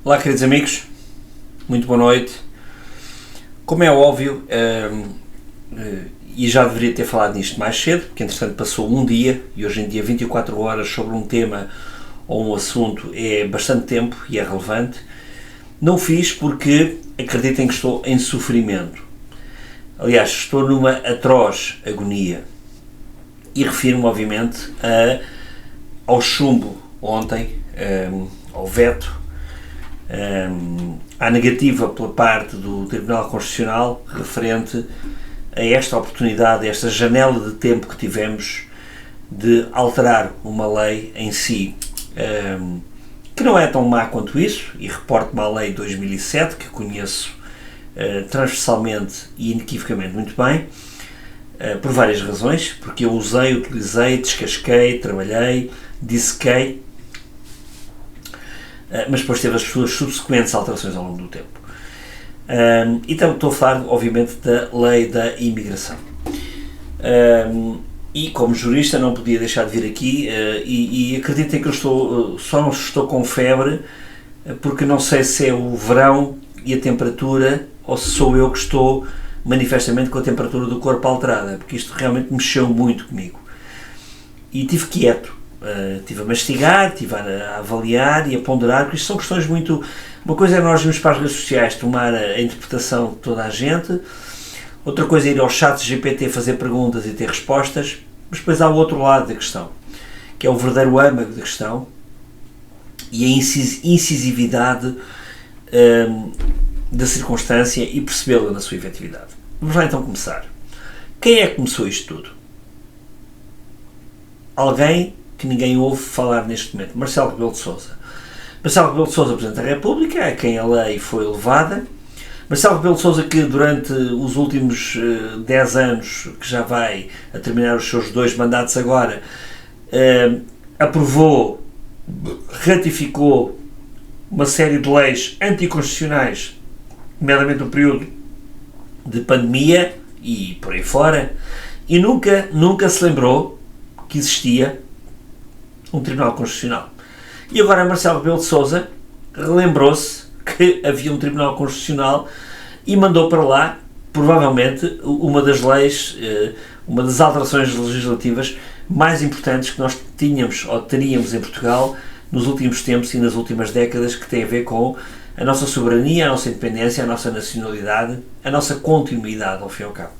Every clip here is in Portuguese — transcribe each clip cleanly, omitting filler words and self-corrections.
Olá, queridos amigos, muito boa noite. Como é óbvio, e já deveria ter falado nisto mais cedo, porque entretanto passou um dia, e hoje em dia 24 horas sobre um tema ou um assunto é bastante tempo e é relevante, não fiz porque acreditem que estou em sofrimento. Aliás, estou numa atroz agonia. E refiro-me, obviamente, ao chumbo ontem, ao veto, à negativa pela parte do Tribunal Constitucional referente a esta oportunidade, a esta janela de tempo que tivemos de alterar uma lei em si, que não é tão má quanto isso, e reporto-me à lei de 2007, que conheço transversalmente e inequivocamente muito bem, por várias razões, porque eu usei, utilizei, descasquei, trabalhei, dissequei, mas depois teve as suas subsequentes alterações ao longo do tempo. Então estou a falar, obviamente, da lei da imigração. E como jurista não podia deixar de vir aqui, e acreditem que eu só não estou com febre, porque não sei se é o verão e a temperatura, ou se sou eu que estou manifestamente com a temperatura do corpo alterada, porque isto realmente mexeu muito comigo. E estive quieto. Estive a mastigar, estive a avaliar e a ponderar, porque isto são questões muito... Uma coisa é nós irmos para as redes sociais tomar a interpretação de toda a gente, outra coisa é ir ao chat GPT fazer perguntas e ter respostas, mas depois há o outro lado da questão, que é o verdadeiro âmago da questão e a incisividade da circunstância e percebê-la na sua efetividade. Vamos lá então começar. Quem é que começou isto tudo? Alguém que ninguém ouve falar neste momento, Marcelo Rebelo de Sousa. Marcelo Rebelo de Sousa, Presidente da República, a quem a lei foi levada. Marcelo Rebelo de Sousa, que durante os últimos 10 anos, que já vai a terminar os seus 2 mandatos agora, aprovou, ratificou uma série de leis anticonstitucionais, nomeadamente no período de pandemia e por aí fora, e nunca se lembrou que existia um Tribunal Constitucional. E agora Marcelo Rebelo de Sousa relembrou-se que havia um Tribunal Constitucional e mandou para lá, provavelmente, uma das leis, uma das alterações legislativas mais importantes que nós tínhamos ou teríamos em Portugal nos últimos tempos e nas últimas décadas, que tem a ver com a nossa soberania, a nossa independência, a nossa nacionalidade, a nossa continuidade, ao fim e ao cabo.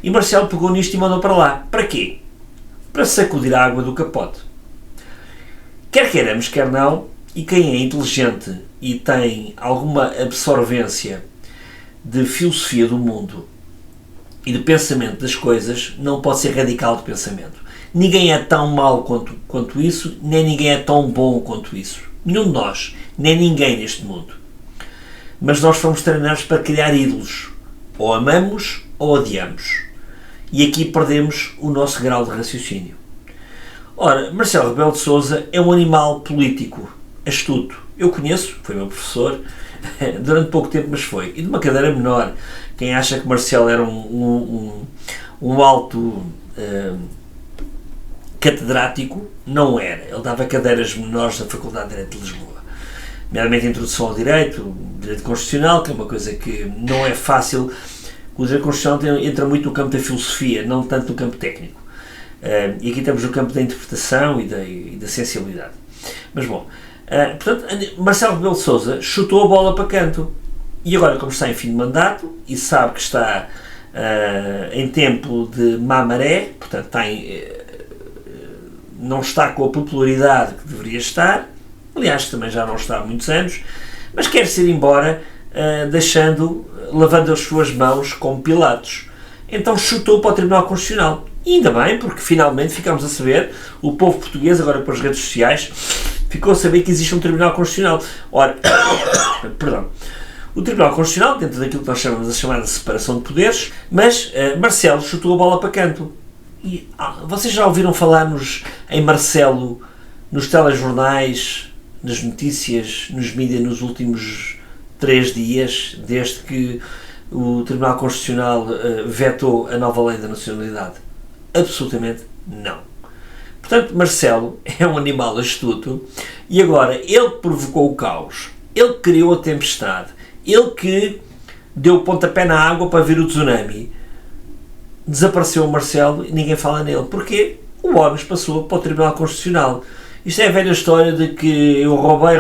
E Marcelo pegou nisto e mandou para lá. Para quê? Para sacudir a água do capote. Quer queiramos, quer não, e quem é inteligente e tem alguma absorvência de filosofia do mundo e de pensamento das coisas, não pode ser radical de pensamento. Ninguém é tão mau quanto isso, nem ninguém é tão bom quanto isso. Nenhum de nós, nem ninguém neste mundo. Mas nós fomos treinados para criar ídolos. Ou amamos ou odiamos. E aqui perdemos o nosso grau de raciocínio. Ora, Marcelo Rebelo de Sousa é um animal político, astuto. Eu conheço, foi meu professor, durante pouco tempo, mas foi. E de uma cadeira menor. Quem acha que Marcelo era um alto catedrático, não era. Ele dava cadeiras menores na Faculdade de Direito de Lisboa. Nomeadamente Introdução ao Direito, Direito Constitucional, que é uma coisa que não é fácil. O Direito Constitucional entra muito no campo da filosofia, não tanto no campo técnico. E aqui estamos no campo da interpretação e da sensibilidade. Mas bom, portanto, Marcelo Rebelo de Sousa chutou a bola para canto. E agora, como está em fim de mandato e sabe que está em tempo de má maré, portanto não está com a popularidade que deveria estar, aliás, também já não está há muitos anos, mas quer se ir embora, lavando as suas mãos como Pilatos. Então chutou para o Tribunal Constitucional. E ainda bem, porque finalmente ficámos a saber, o povo português, agora pelas redes sociais, ficou a saber que existe um Tribunal Constitucional. Ora, perdão, o Tribunal Constitucional, dentro daquilo que nós chamamos a chamada separação de poderes, mas Marcelo chutou a bola para canto. E vocês já ouviram falar em Marcelo nos telejornais, nas notícias, nos mídias nos últimos 3 dias, desde que o Tribunal Constitucional vetou a nova lei da nacionalidade? Absolutamente não. Portanto, Marcelo é um animal astuto e agora ele provocou o caos ele criou a tempestade, ele que deu o pontapé na água para vir o tsunami. Desapareceu o Marcelo e ninguém fala nele. Porquê? O ONU passou para o Tribunal Constitucional. Isto é a velha história de que eu roubei,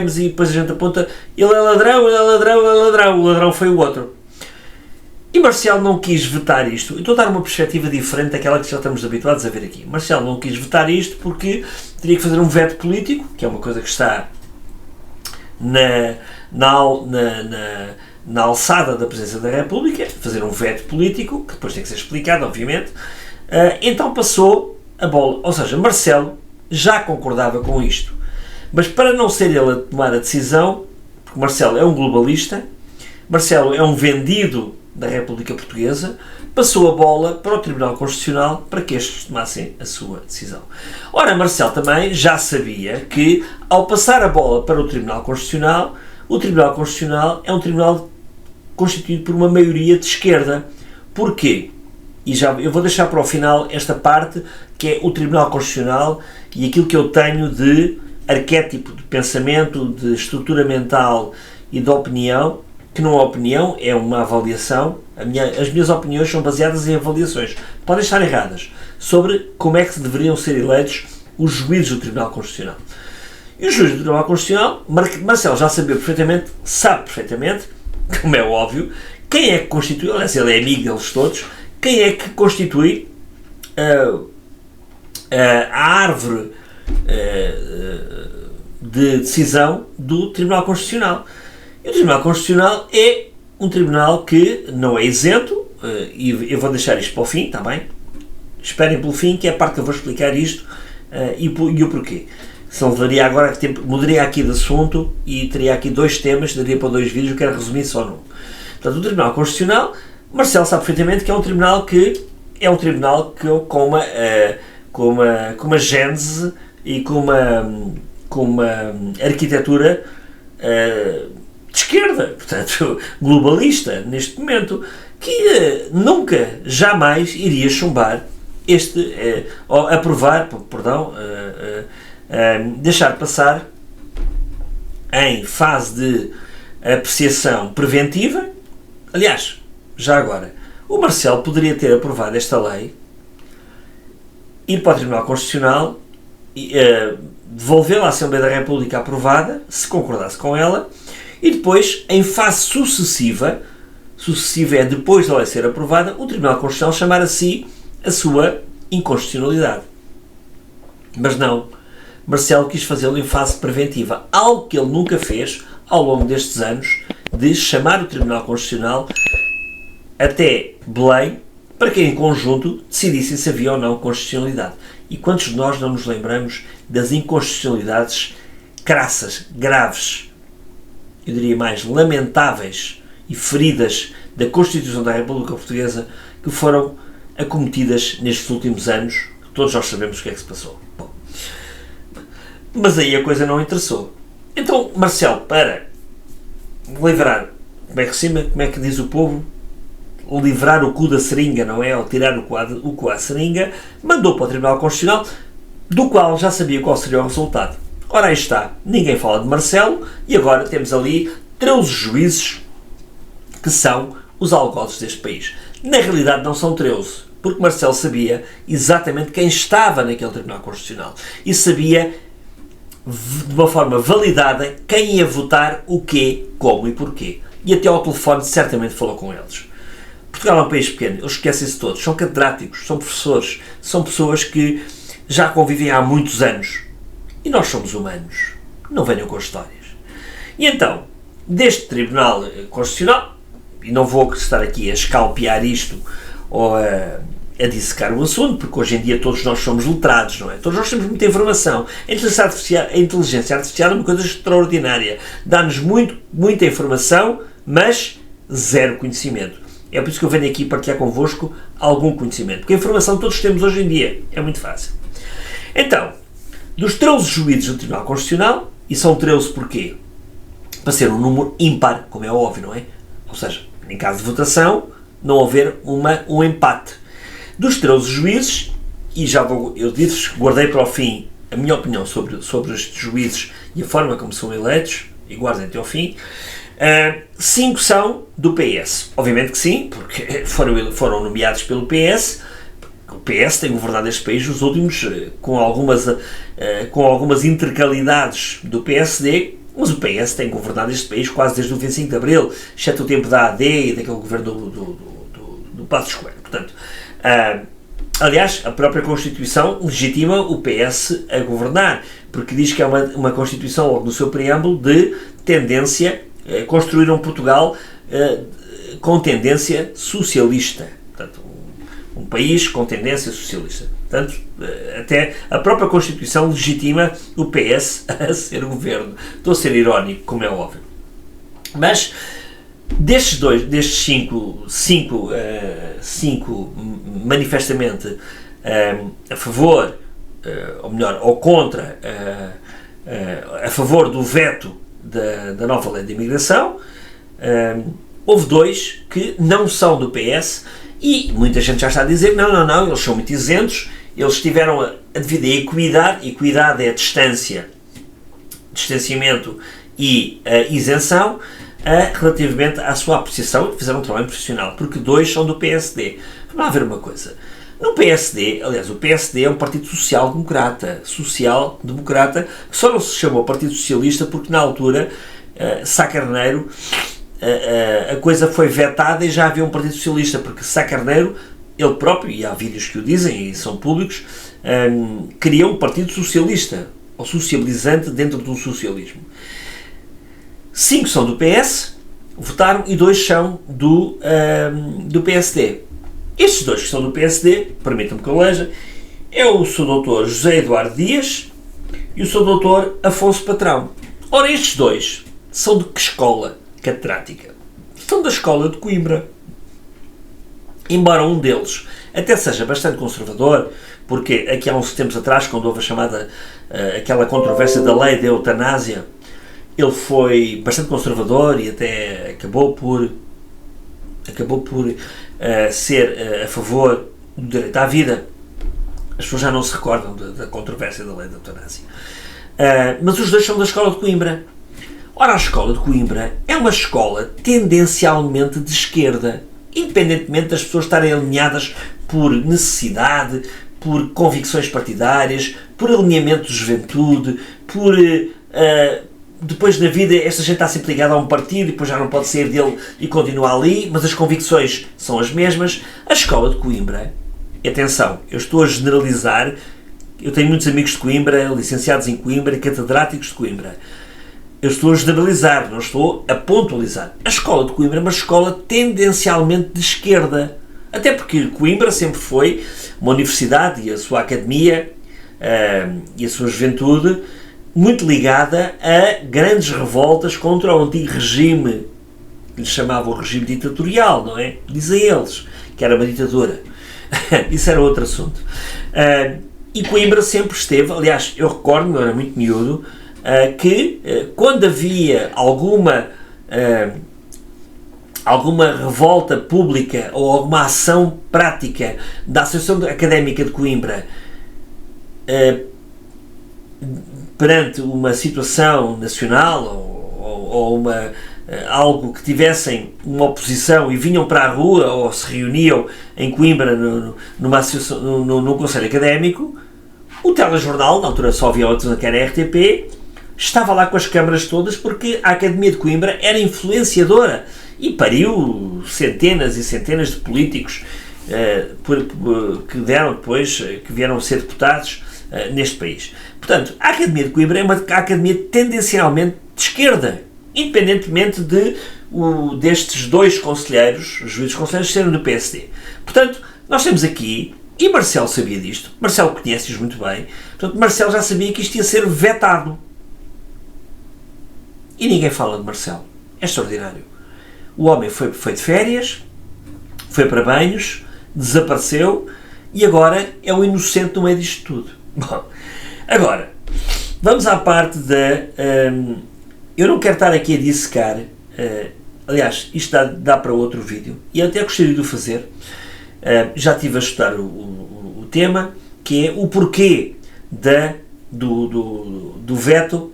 mas e depois a gente aponta, ele é ladrão, o ladrão foi o outro. E Marcelo não quis vetar isto. Eu estou a dar uma perspectiva diferente daquela que já estamos habituados a ver aqui. Marcelo não quis vetar isto porque teria que fazer um veto político, que é uma coisa que está na alçada da Presidência da República, fazer um veto político, que depois tem que ser explicado, obviamente. Então passou a bola. Ou seja, Marcelo já concordava com isto. Mas para não ser ele a tomar a decisão, porque Marcelo é um globalista, Marcelo é um vendido da República Portuguesa, passou a bola para o Tribunal Constitucional para que estes tomassem a sua decisão. Ora, Marcelo também já sabia que, ao passar a bola para o Tribunal Constitucional é um tribunal constituído por uma maioria de esquerda. Porquê? E já eu vou deixar para o final esta parte, que é o Tribunal Constitucional e aquilo que eu tenho de arquétipo de pensamento, de estrutura mental e de opinião, que não é opinião, é uma avaliação. As minhas opiniões são baseadas em avaliações, podem estar erradas, sobre como é que deveriam ser eleitos os juízes do Tribunal Constitucional. E os juízes do Tribunal Constitucional, Marcelo já sabe perfeitamente, como é óbvio, quem é que constitui, aliás, ele é amigo deles todos, quem é que constitui a árvore de decisão do Tribunal Constitucional. E o Tribunal Constitucional é um tribunal que não é isento, e eu vou deixar isto para o fim, está bem? Esperem pelo fim, que é a parte que eu vou explicar isto e o porquê. Senão levaria agora tempo, mudaria aqui de assunto e teria aqui 2 temas, daria para 2 vídeos, eu quero resumir só num. Portanto, o Tribunal Constitucional, Marcelo sabe perfeitamente que é um tribunal que com uma gênese e com uma arquitetura de esquerda, portanto, globalista, neste momento, que nunca, jamais iria chumbar deixar passar em fase de apreciação preventiva. Aliás, já agora, o Marcelo poderia ter aprovado esta lei, ir para o Tribunal Constitucional, devolvê-la à Assembleia da República aprovada, se concordasse com ela, e depois, em fase sucessiva é depois da lei ser aprovada, o Tribunal Constitucional chamar a si a sua inconstitucionalidade. Mas não, Marcelo quis fazê-lo em fase preventiva, algo que ele nunca fez ao longo destes anos, de chamar o Tribunal Constitucional até Belém, para que em conjunto decidissem se havia ou não constitucionalidade. E quantos de nós não nos lembramos das inconstitucionalidades crassas, graves, eu diria mais lamentáveis e feridas da Constituição da República Portuguesa que foram acometidas nestes últimos anos, que todos nós sabemos o que é que se passou. Bom, mas aí a coisa não interessou. Então, Marcelo, para livrar, como é que diz o povo? Livrar o cu da seringa, não é? Ou tirar o cu à seringa, mandou para o Tribunal Constitucional, do qual já sabia qual seria o resultado. Ora, aí está, ninguém fala de Marcelo, e agora temos ali 13 juízes que são os algozes deste país. Na realidade não são 13, porque Marcelo sabia exatamente quem estava naquele Tribunal Constitucional e sabia de uma forma validada quem ia votar o quê, como e porquê. E até ao telefone certamente falou com eles. Portugal é um país pequeno, eles esquecem-se todos, são catedráticos, são professores, são pessoas que já convivem há muitos anos. E nós somos humanos, não venham com histórias. E então, deste Tribunal Constitucional, e não vou estar aqui a escalpear isto ou a dissecar o assunto, porque hoje em dia todos nós somos letrados, não é? Todos nós temos muita informação. A inteligência artificial é uma coisa extraordinária. Dá-nos muita informação, mas zero conhecimento. É por isso que eu venho aqui partilhar convosco algum conhecimento. Porque a informação todos temos hoje em dia. É muito fácil. Então, dos 13 juízes do Tribunal Constitucional, e são 13 porquê? Para ser um número ímpar, como é óbvio, não é? Ou seja, em caso de votação, não haver um empate. Dos 13 juízes, e eu disse, guardei para o fim a minha opinião sobre estes juízes e a forma como são eleitos, e guardem até ao fim. 5 são do PS. Obviamente que sim, porque foram nomeados pelo PS. O PS tem governado este país nos últimos, com algumas intercalidades do PSD, mas o PS tem governado este país quase desde o 25 de Abril, exceto o tempo da AD e daquele governo do Passos Coelho. Portanto, aliás, a própria Constituição legitima o PS a governar, porque diz que é uma Constituição, logo no seu preâmbulo, de tendência, construir um Portugal com tendência socialista. Portanto, um país com tendência socialista. Portanto, até a própria Constituição legitima o PS a ser o governo. Estou a ser irónico, como é óbvio. Mas, destes cinco manifestamente a favor, ou melhor, ou contra, a favor do veto da nova lei de imigração, houve 2 que não são do PS e muita gente já está a dizer não, eles são muito isentos, eles tiveram a devida equidade é a distanciamento e a isenção relativamente à sua apreciação e fizeram um trabalho profissional, porque 2 são do PSD. Vamos lá ver uma coisa. No PSD, aliás, o PSD é um partido social-democrata, que só não se chamou Partido Socialista porque na altura, Sá Carneiro, a coisa foi vetada e já havia um Partido Socialista, porque Sá Carneiro, ele próprio, e há vídeos que o dizem e são públicos, criou um Partido Socialista, ou socializante dentro de um socialismo. 5 são do PS, votaram, e 2 são do PSD. Estes 2 que são do PSD, permitam-me que eu leia, é o Sr. Dr. José Eduardo Dias e o Sr. Dr. Afonso Patrão. Ora, estes 2 são de que escola catedrática? São da escola de Coimbra. Embora um deles até seja bastante conservador, porque aqui há uns tempos atrás, quando houve aquela controvérsia da lei da eutanásia, ele foi bastante conservador e até acabou por ser a favor do direito à vida. As pessoas já não se recordam da controvérsia da lei da eutanásia. Mas os 2 são da escola de Coimbra. Ora, a escola de Coimbra é uma escola tendencialmente de esquerda, independentemente das pessoas estarem alinhadas por necessidade, por convicções partidárias, por alinhamento de juventude, por... depois na vida esta gente está sempre ligada a um partido e depois já não pode sair dele e continuar ali, mas as convicções são as mesmas. A escola de Coimbra, atenção, eu estou a generalizar, eu tenho muitos amigos de Coimbra, licenciados em Coimbra e catedráticos de Coimbra. Eu estou a generalizar, não estou a pontualizar. A escola de Coimbra é uma escola tendencialmente de esquerda, até porque Coimbra sempre foi uma universidade e a sua academia e a sua juventude muito ligada a grandes revoltas contra o antigo regime, que lhes chamava o regime ditatorial, não é? Dizem eles, que era uma ditadura. Isso era outro assunto. E Coimbra sempre esteve, aliás, eu recordo-me, eu era muito miúdo, que quando havia alguma revolta pública ou alguma ação prática da Associação Académica de Coimbra perante uma situação nacional ou algo que tivessem uma oposição e vinham para a rua ou se reuniam em Coimbra num conselho académico, o telejornal, na altura só havia outros, que era a RTP, estava lá com as câmaras todas porque a Academia de Coimbra era influenciadora e pariu centenas e centenas de políticos que deram depois, que vieram ser deputados neste país. Portanto, a Academia de Coimbra é uma academia tendencialmente de esquerda, independentemente destes 2 conselheiros, os juízes conselheiros, serem do PSD. Portanto, nós temos aqui, e Marcelo sabia disto, Marcelo conhece-os muito bem, portanto, Marcelo já sabia que isto ia ser vetado. E ninguém fala de Marcelo. É extraordinário. O homem foi de férias, foi para banhos, desapareceu e agora é o inocente no meio disto tudo. Bom, agora, vamos à parte eu não quero estar aqui a dissecar, aliás, isto dá para outro vídeo, e eu até gostaria de o fazer, já estive a estudar o tema, que é o porquê do veto,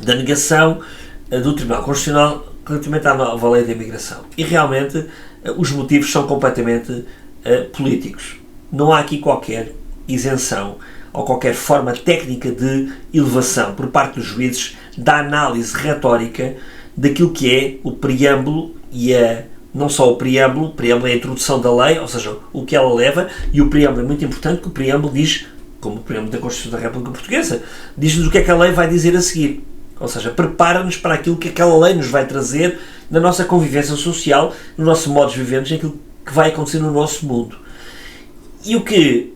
da negação do Tribunal Constitucional relativamente à nova lei da imigração. E realmente os motivos são completamente políticos. Não há aqui qualquer isenção ou qualquer forma técnica de elevação por parte dos juízes da análise retórica daquilo que é o preâmbulo e não só o preâmbulo é a introdução da lei, ou seja, o que ela leva, e o preâmbulo é muito importante, que o preâmbulo diz, como o preâmbulo da Constituição da República Portuguesa, diz-nos o que é que a lei vai dizer a seguir. Ou seja, prepara-nos para aquilo que aquela lei nos vai trazer na nossa convivência social, no nosso modo de viver, naquilo que vai acontecer no nosso mundo. E o que...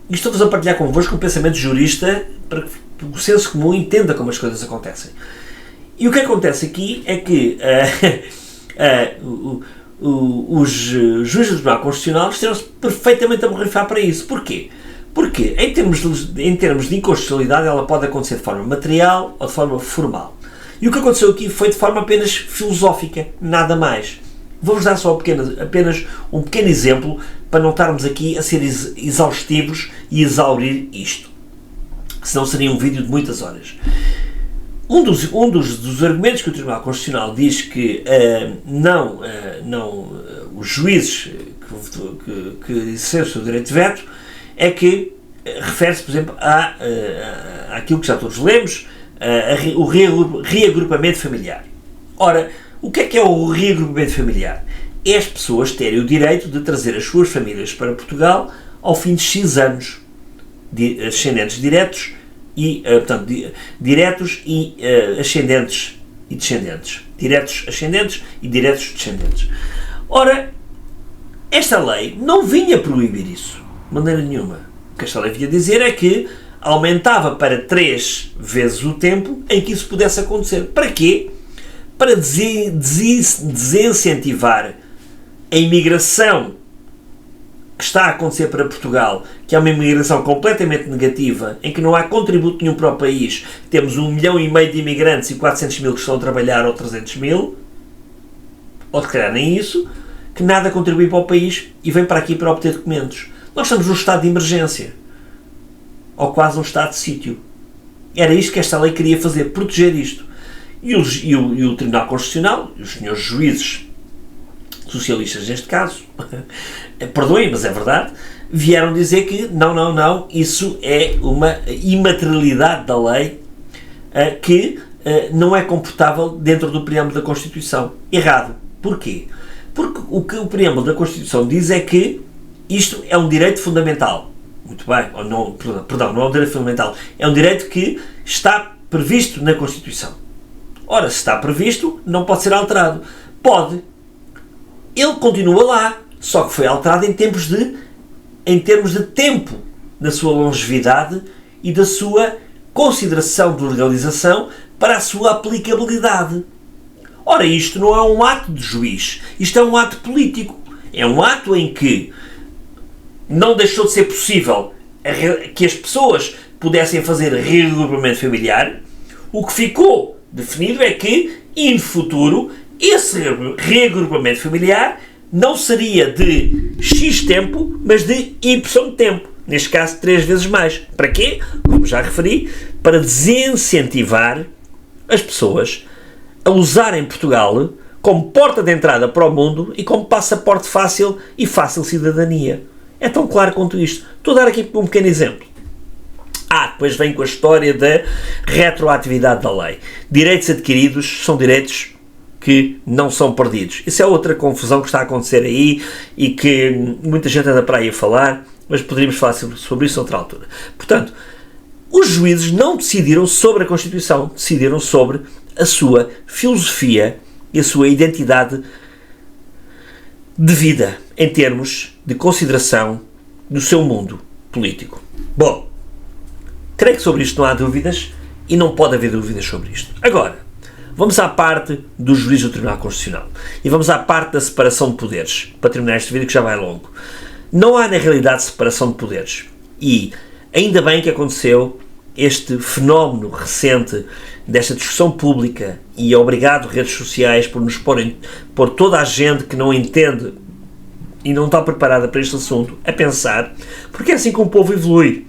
estou-vos a partilhar convosco um pensamento jurista para que o senso comum entenda como as coisas acontecem. E o que acontece aqui é que os juízes do Tribunal Constitucional estiveram-se perfeitamente a borrifar para isso. Porquê? Porque, em termos de inconstitucionalidade, ela pode acontecer de forma material ou de forma formal. E o que aconteceu aqui foi de forma apenas filosófica, nada mais. Vou-vos dar só apenas um pequeno exemplo para não estarmos aqui a ser exaustivos e exaurir isto. Senão seria um vídeo de muitas horas. Um dos argumentos que o Tribunal Constitucional diz que os juízes que exercem o direito de veto é que refere-se, por exemplo, àquilo que já todos lemos, o reagrupamento familiar. Ora, o que é o reagrupamento familiar? É as pessoas terem o direito de trazer as suas famílias para Portugal ao fim de X anos, ascendentes diretos e, portanto, diretos e ascendentes e descendentes. Diretos ascendentes e diretos descendentes. Ora, esta lei não vinha proibir isso, de maneira nenhuma. O que esta lei vinha dizer é que aumentava para 3 vezes o tempo em que isso pudesse acontecer. Para quê? Para desincentivar a imigração que está a acontecer para Portugal, que é uma imigração completamente negativa, em que não há contributo nenhum para o país. Temos 1,5 milhão de imigrantes e 400 mil que estão a trabalhar, ou 300 mil, ou se calhar nem isso, que nada contribui para o país e vem para aqui para obter documentos. Nós estamos num estado de emergência, ou quase um estado de sítio. Era isto que esta lei queria fazer, proteger isto. E o Tribunal Constitucional, os senhores juízes socialistas neste caso, perdoem, mas é verdade, vieram dizer que não, isso é uma imaterialidade da lei que não é comportável dentro do preâmbulo da Constituição. Errado. Porquê? Porque o que o preâmbulo da Constituição diz é que isto é um direito fundamental. Muito bem, ou não, perdão, não é um direito fundamental, é um direito que está previsto na Constituição. Ora, se está previsto, não pode ser alterado. Pode. Ele continua lá, só que foi alterado em termos de tempo, na sua longevidade e da sua consideração de legalização para a sua aplicabilidade. Ora, isto não é um ato de juiz, isto é um ato político. É um ato em que não deixou de ser possível que as pessoas pudessem fazer reagrupamento familiar. O que ficou definido é que, no futuro, esse reagrupamento familiar não seria de X tempo, mas de Y tempo. Neste caso, 3 vezes mais. Para quê? Como já referi, para desincentivar as pessoas a usarem Portugal como porta de entrada para o mundo e como passaporte fácil e fácil cidadania. É tão claro quanto isto. Estou a dar aqui um pequeno exemplo. Depois vem com a história da retroatividade da lei. Direitos adquiridos são direitos que não são perdidos. Isso é outra confusão que está a acontecer aí e que muita gente anda para aí a falar, mas poderíamos falar sobre isso noutra altura. Portanto, os juízes não decidiram sobre a Constituição, decidiram sobre a sua filosofia e a sua identidade de vida em termos de consideração do seu mundo político. Bom, creio que sobre isto não há dúvidas e não pode haver dúvidas sobre isto. Agora, vamos à parte do juiz do Tribunal Constitucional e vamos à parte da separação de poderes, para terminar este vídeo que já vai longo. Não há na realidade separação de poderes e ainda bem que aconteceu este fenómeno recente desta discussão pública e obrigado redes sociais por nos pôr toda a gente que não entende e não está preparada para este assunto a pensar, porque é assim que o povo evolui.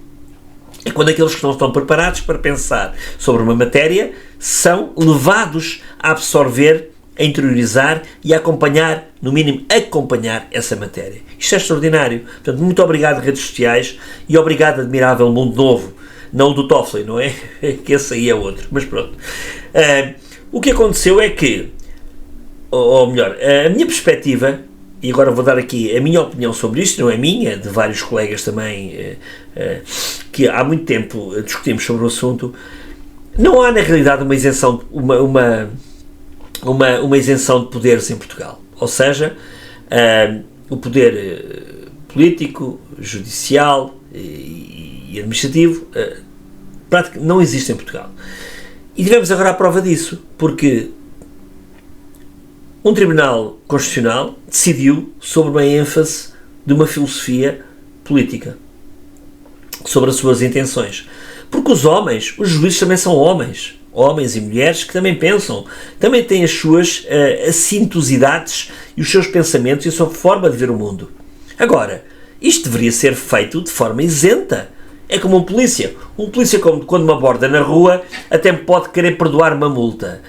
É quando aqueles que não estão preparados para pensar sobre uma matéria são levados a absorver, a interiorizar e a acompanhar, no mínimo acompanhar essa matéria. Isto é extraordinário. Portanto, muito obrigado redes sociais e obrigado admirável mundo novo. Não o do Toffoli, não é? Que esse aí é outro, mas pronto. O que aconteceu é que, ou melhor, a minha perspectiva, e agora vou dar aqui a minha opinião sobre isto, não é minha, é de vários colegas também, que há muito tempo discutimos sobre o assunto. Não há na realidade uma isenção, uma isenção de poderes em Portugal. Ou seja, o poder político, judicial e administrativo praticamente não existe em Portugal. E tivemos agora a prova disso, porque um tribunal constitucional decidiu sobre uma ênfase de uma filosofia política, sobre as suas intenções. Porque os homens, os juízes também são homens e mulheres que também pensam, também têm as suas assintosidades e os seus pensamentos e a sua forma de ver o mundo. Agora, isto deveria ser feito de forma isenta. É como um polícia. Um polícia, quando me aborda na rua, até me pode querer perdoar uma multa.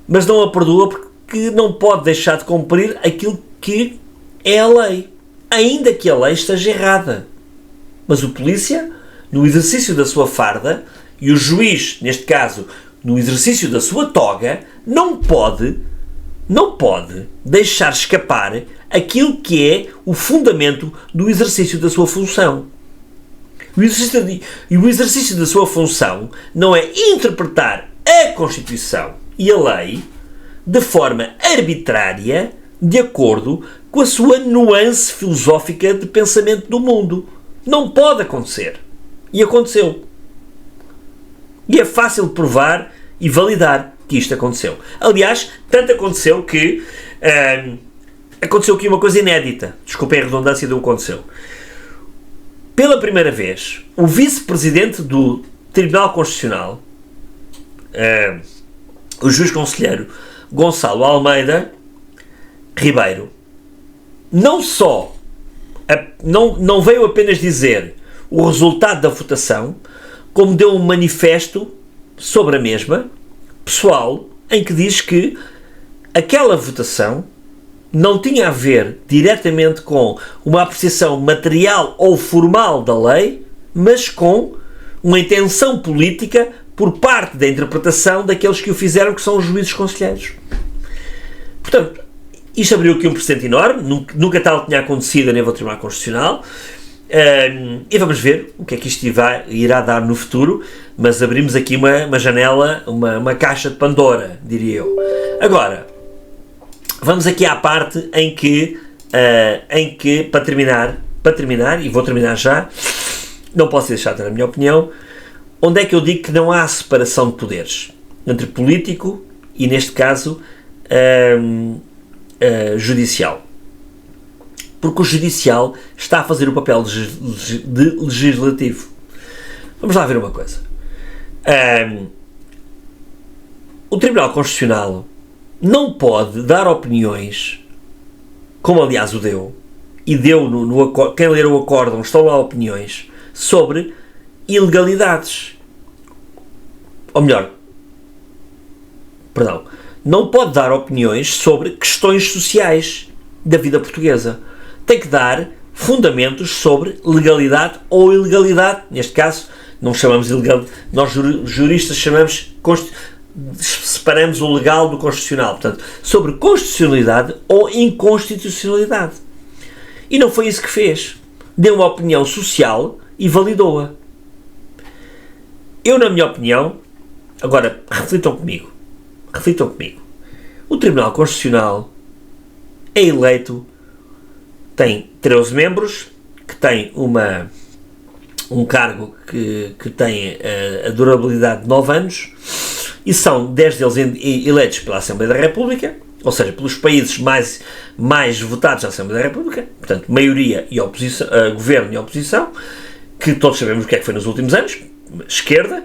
Mas não a perdoa porque não pode deixar de cumprir aquilo que é a lei. Ainda que a lei esteja errada. Mas o polícia, no exercício da sua farda, e o juiz, neste caso, no exercício da sua toga, não pode deixar escapar aquilo que é o fundamento do exercício da sua função. E o exercício da sua função não é interpretar a Constituição e a lei de forma arbitrária, de acordo com a sua nuance filosófica de pensamento do mundo. Não pode acontecer. E aconteceu. E é fácil de provar e validar que isto aconteceu. Aliás, tanto aconteceu que aconteceu aqui uma coisa inédita. Desculpem a redundância do aconteceu. Pela primeira vez, o vice-presidente do Tribunal Constitucional, o juiz conselheiro Gonçalo Almeida Ribeiro, não só não veio apenas dizer o resultado da votação, como deu um manifesto sobre a mesma, pessoal, em que diz que aquela votação não tinha a ver diretamente com uma apreciação material ou formal da lei, mas com uma intenção política por parte da interpretação daqueles que o fizeram, que são os juízes conselheiros. Portanto, isto abriu aqui um precedente enorme, nunca tal tinha acontecido a nível do Tribunal Constitucional, e vamos ver o que é que isto irá dar no futuro, mas abrimos aqui uma janela, uma caixa de Pandora, diria eu. Agora, vamos aqui à parte em que para terminar, e vou terminar já, não posso deixar de dar a minha opinião, onde é que eu digo que não há separação de poderes entre político e, neste caso, judicial. Porque o judicial está a fazer o papel de legislativo. Vamos lá ver uma coisa. O Tribunal Constitucional não pode dar opiniões, como aliás o deu, e deu quem ler o acórdão, estão lá opiniões, sobre ilegalidades. Ou melhor, não pode dar opiniões sobre questões sociais da vida portuguesa. Tem que dar fundamentos sobre legalidade ou ilegalidade. Neste caso, não chamamos de ilegal, nós juristas separamos o legal do constitucional. Portanto, sobre constitucionalidade ou inconstitucionalidade. E não foi isso que fez. Deu uma opinião social e validou-a. Eu, na minha opinião, agora, reflitam comigo. O Tribunal Constitucional é eleito, tem 13 membros, que tem um cargo que tem a durabilidade de 9 anos, e são 10 deles eleitos pela Assembleia da República, ou seja, pelos países mais votados na Assembleia da República, portanto, maioria e oposição, governo e oposição, que todos sabemos o que é que foi nos últimos anos, esquerda,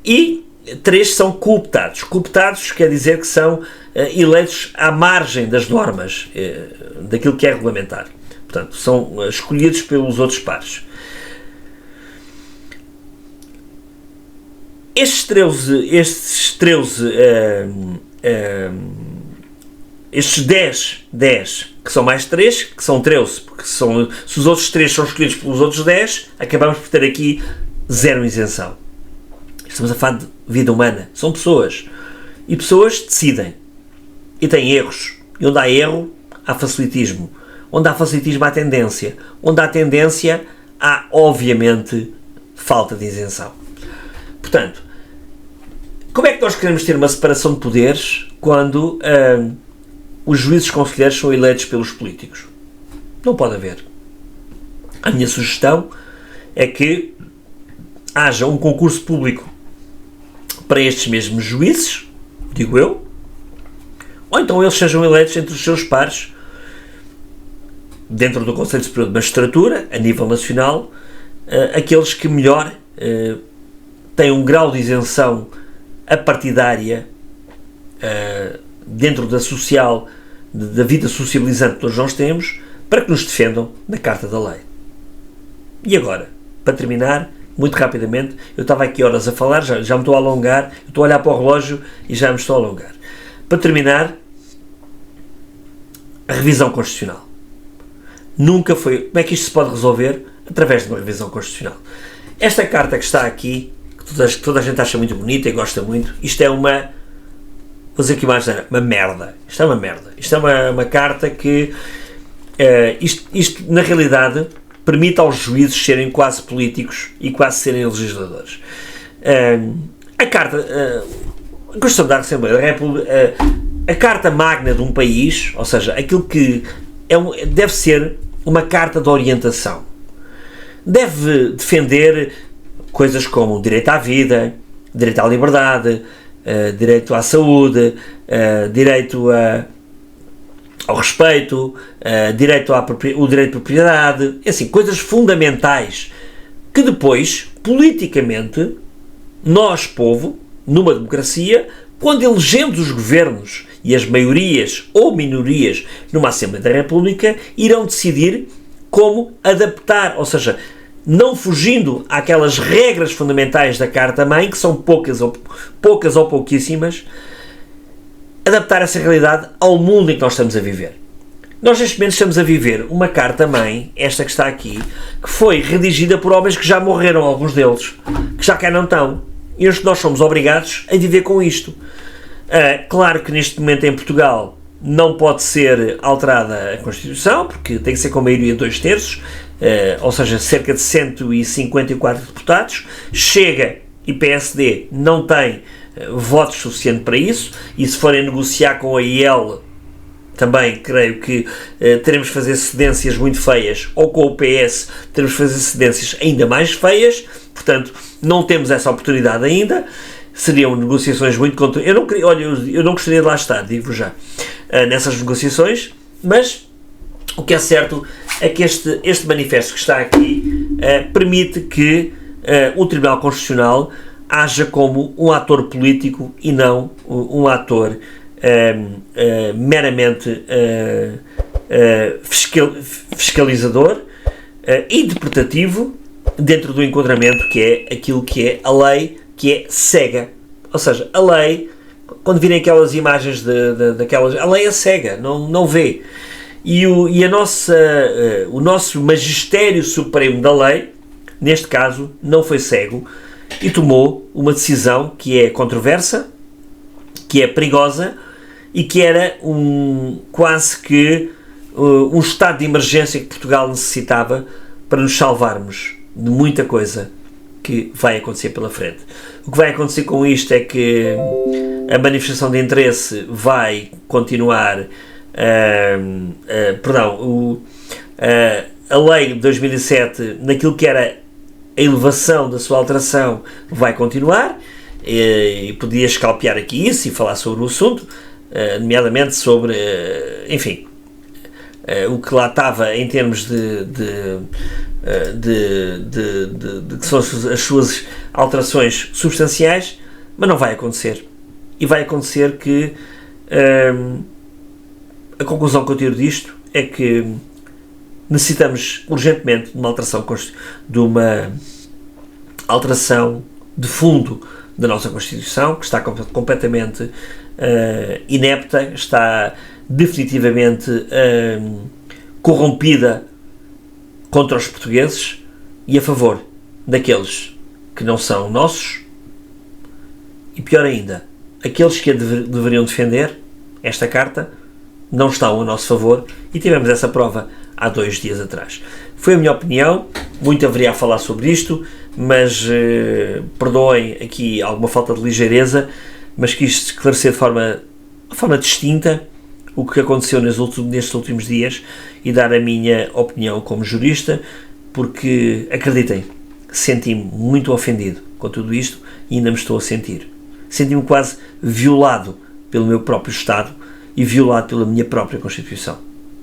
e 3 são cooptados. Cooptados quer dizer que são eleitos à margem das normas, daquilo que é regulamentar. Portanto, são escolhidos pelos outros pares. Estes 10, que são mais 3, que são 13, porque se os outros 3 são escolhidos pelos outros 10, acabamos por ter aqui zero isenção. Estamos a falar de vida humana. São pessoas. E pessoas decidem. E têm erros. E onde há erro, há facilitismo. Onde há facilitismo, há tendência. Onde há tendência, há, obviamente, falta de isenção. Portanto, como é que nós queremos ter uma separação de poderes quando os juízes conselheiros são eleitos pelos políticos? Não pode haver. A minha sugestão é que haja um concurso público para estes mesmos juízes, digo eu, ou então eles sejam eleitos entre os seus pares dentro do Conselho Superior de Magistratura, a nível nacional, aqueles que melhor têm um grau de isenção apartidária dentro da vida sociabilizante que todos nós temos, para que nos defendam na Carta da Lei. E agora, para terminar, muito rapidamente, eu estava aqui horas a falar, já me estou a alongar, eu estou a olhar para o relógio e já me estou a alongar. Para terminar, a revisão constitucional. Nunca foi... Como é que isto se pode resolver? Através de uma revisão constitucional. Esta carta que está aqui, que toda a gente acha muito bonita e gosta muito, isto é uma... Vou dizer aqui uma merda. Isto é uma merda. Isto é uma carta que... Isto, na realidade, permite aos juízes serem quase políticos e quase serem legisladores. A Carta... a Constituição da Assembleia da República... a Carta Magna de um país, ou seja, aquilo que... deve ser uma carta de orientação. Deve defender coisas como o direito à vida, direito à liberdade, direito à saúde, direito ao respeito, o direito de propriedade, assim, coisas fundamentais que depois, politicamente, nós, povo, numa democracia, quando elegemos os governos e as maiorias ou minorias numa Assembleia da República, irão decidir como adaptar, ou seja, não fugindo àquelas regras fundamentais da Carta-Mãe, que são poucas ou pouquíssimas, adaptar essa realidade ao mundo em que nós estamos a viver. Nós neste momento estamos a viver uma Carta-Mãe, esta que está aqui, que foi redigida por homens que já morreram, alguns deles, que já cá não estão, e nós somos obrigados a viver com isto. Claro que neste momento em Portugal não pode ser alterada a Constituição, porque tem que ser com a maioria de 2/3, ou seja, cerca de 154 deputados. Chega e PSD não tem votos suficientes para isso, e se forem negociar com a IEL, também creio que teremos de fazer cedências muito feias, ou com o PS teremos de fazer cedências ainda mais feias, portanto não temos essa oportunidade ainda. Seriam negociações muito... Eu não gostaria de lá estar, digo já, nessas negociações, mas o que é certo é que este manifesto que está aqui permite que o Tribunal Constitucional haja como um ator político e não um ator meramente fiscalizador, interpretativo, dentro do enquadramento que é aquilo que é a lei, que é cega. Ou seja, a lei, quando virem aquelas imagens daquelas, a lei é cega, não vê. E o nosso magistério supremo da lei, neste caso, não foi cego e tomou uma decisão que é controversa, que é perigosa e que era quase que um estado de emergência que Portugal necessitava para nos salvarmos de muita coisa que vai acontecer pela frente. O que vai acontecer com isto é que a manifestação de interesse vai continuar, a lei de 2007, naquilo que era a elevação da sua alteração, vai continuar, e podia escalpear aqui isso e falar sobre o assunto, nomeadamente sobre, enfim, o que lá estava em termos de que são as suas alterações substanciais, mas não vai acontecer. E vai acontecer que a conclusão que eu tiro disto é que necessitamos urgentemente de uma alteração de fundo da nossa Constituição, que está completamente inepta, está definitivamente corrompida contra os portugueses e a favor daqueles que não são nossos e, pior ainda, aqueles que a deveriam defender. Esta carta não estão a nosso favor e tivemos essa prova há 2 dias atrás. Foi a minha opinião, muito haveria a falar sobre isto, mas perdoem aqui alguma falta de ligeireza, mas quis esclarecer de forma distinta o que aconteceu nestes últimos dias e dar a minha opinião como jurista, porque, acreditem, senti-me muito ofendido com tudo isto e ainda me estou a sentir. Senti-me quase violado pelo meu próprio Estado e violado pela minha própria Constituição.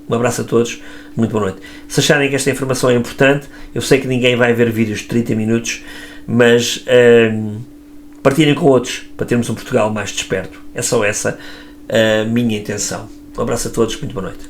Um abraço a todos, muito boa noite. Se acharem que esta informação é importante, eu sei que ninguém vai ver vídeos de 30 minutos, mas partilhem com outros para termos um Portugal mais desperto. É só essa a minha intenção. Um abraço a todos, muito boa noite.